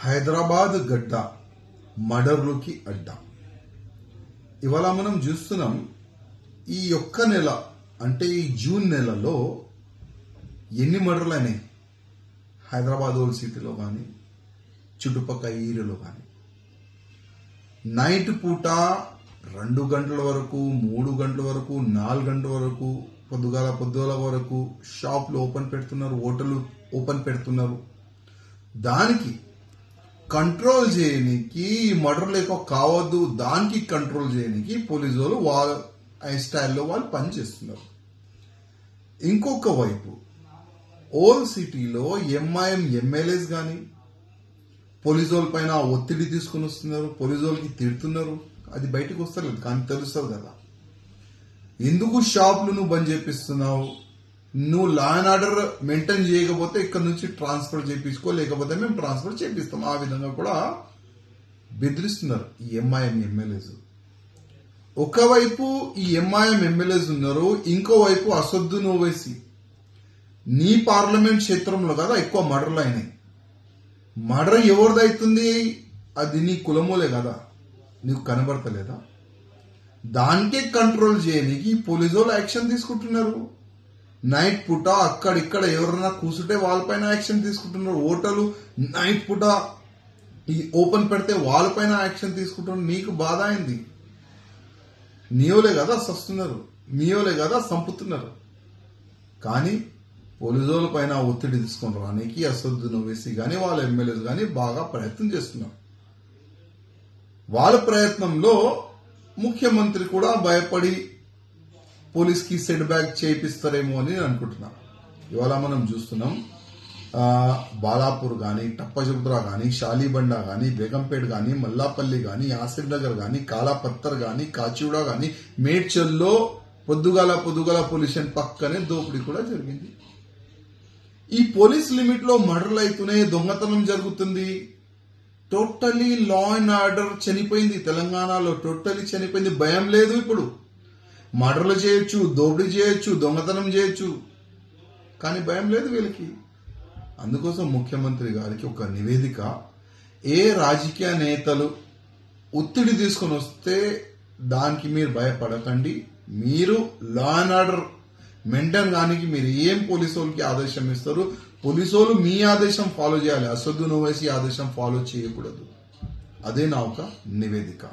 హైదరాబాద్ గడ్డ మర్డర్లకి అడ్డా. ఇవాళ మనం చూస్తున్నాం ఈ ఒక్క నెల అంటే ఈ జూన్ నెలలో ఎన్ని మర్డర్లు అయినాయి హైదరాబాద్ ఓల్డ్ సిటీలో కానీ చుట్టుపక్కల ఏరియాలో కానీ. నైట్ పూట 2 గంటల వరకు 3 గంటల వరకు 4 గంటల వరకు పొద్దుగాల వరకు షాప్లు ఓపెన్ పెడుతున్నారు, హోటళ్ళు ఓపెన్ పెడుతున్నారు. దానికి కంట్రోల్ చేయడానికి మర్డర్ లేక కావద్దు, దానికి కంట్రోల్ చేయడానికి పోలీసు వాళ్ళు వాళ్ళ స్టైల్లో వాళ్ళు పనిచేస్తున్నారు. ఇంకొక వైపు ఓల్డ్ సిటీలో ఎంఐఎం ఎమ్మెల్యేస్ కానీ పోలీసు వాళ్ళ పైన ఒత్తిడి తీసుకుని వస్తున్నారు, పోలీసు వాళ్ళకి తిడుతున్నారు. అది బయటకు వస్తలేదు కానీ తెలుస్తుంది కదా. ఎందుకు షాపులు నువ్వు బంద్ చేపిస్తున్నావు, నువ్వు లా అండ్ ఆర్డర్ మెయింటైన్ చేయకపోతే ఇక్కడ నుంచి ట్రాన్స్ఫర్ చేయించుకో, లేకపోతే మేము ట్రాన్స్ఫర్ చేపిస్తాం. ఆ విధంగా కూడా బెదిరిస్తున్నారు ఈ ఎంఐఎం ఎమ్మెల్యేస్. ఒకవైపు ఈ ఎంఐఎం ఎమ్మెల్యేస్ ఉన్నారు, ఇంకోవైపు అసదుద్దీన్ ఓవైసీ. నీ పార్లమెంట్ క్షేత్రంలో కదా ఎక్కువ మర్డర్లు అయినాయి. మర్డర్ ఎవరిదైతుంది, అది నీ కులమూలే కదా, నీకు కనబడతలేదా? దానికే కంట్రోల్ చేయడానికి పోలీసు వాళ్ళు యాక్షన్ తీసుకుంటున్నారు. నైట్ పూట అక్కడిక్కడ ఎవరైనా కూర్చుంటే వాళ్ళపైన యాక్షన్ తీసుకుంటున్నారు. హోటల్ నైట్ పూట ఓపెన్ పెడితే వాళ్ళపైన యాక్షన్ తీసుకుంటున్నారు. నీకు బాధ అయింది, నీవులే కదా సస్తున్నారు, నీవులే కదా సంపుతున్నారు. కానీ పోలీసు వాళ్ళ పైన ఒత్తిడి తీసుకొని రానికి అసదుద్దీన్ ఓవైసీ కానీ వాళ్ళ ఎమ్మెల్యేస్ కానీ బాగా ప్రయత్నం చేస్తున్నారు. వాళ్ళ ప్రయత్నంలో ముఖ్యమంత్రి కూడా భయపడి పోలీస్కి సెట్ బ్యాక్ చేయిస్తారేమో అని నేను అనుకుంటున్నా. ఇవాళ మనం చూస్తున్నాం బాలాపూర్ కానీ, టప్పజపుత్రా కానీ, షాలీబండ కానీ, బేగంపేట్ కానీ, మల్లాపల్లి కానీ, ఆసిఫ్ నగర్ కానీ, కాలాపత్తర్ కానీ, కాచిగూడ కానీ, మేడ్చల్లో పొద్దుగాల పోలీస్ స్టేషన్ పక్కనే దోపిడీ కూడా జరిగింది. ఈ పోలీస్ లిమిట్ లో మర్డర్లు అవుతున్నాయి, దొంగతనం జరుగుతుంది. టోటలీ లా అండ్ ఆర్డర్ చనిపోయింది తెలంగాణలో, టోటలీ చనిపోయింది. భయం లేదు. ఇప్పుడు మర్డర్లు చేయొచ్చు, దోపిడీ చేయొచ్చు, దొంగతనం చేయొచ్చు, కానీ భయం లేదు వీళ్ళకి. అందుకోసం ముఖ్యమంత్రి గారికి ఒక నివేదిక, ఏ రాజకీయ నేతలు ఒత్తిడి తీసుకొని వస్తే దానికి మీరు భయపడకండి, మీరు లా అండ్ ఆర్డర్ మెయింటైన్ కానికి మీరు ఏం పోలీసు వాళ్ళకి ఆదేశం ఇస్తారు, పోలీసు వాళ్ళు మీ ఆదేశం ఫాలో చేయాలి, అసదుద్దీన్ ఓవైసీ ఆదేశం ఫాలో చేయకూడదు. అదే నా ఒక నివేదిక.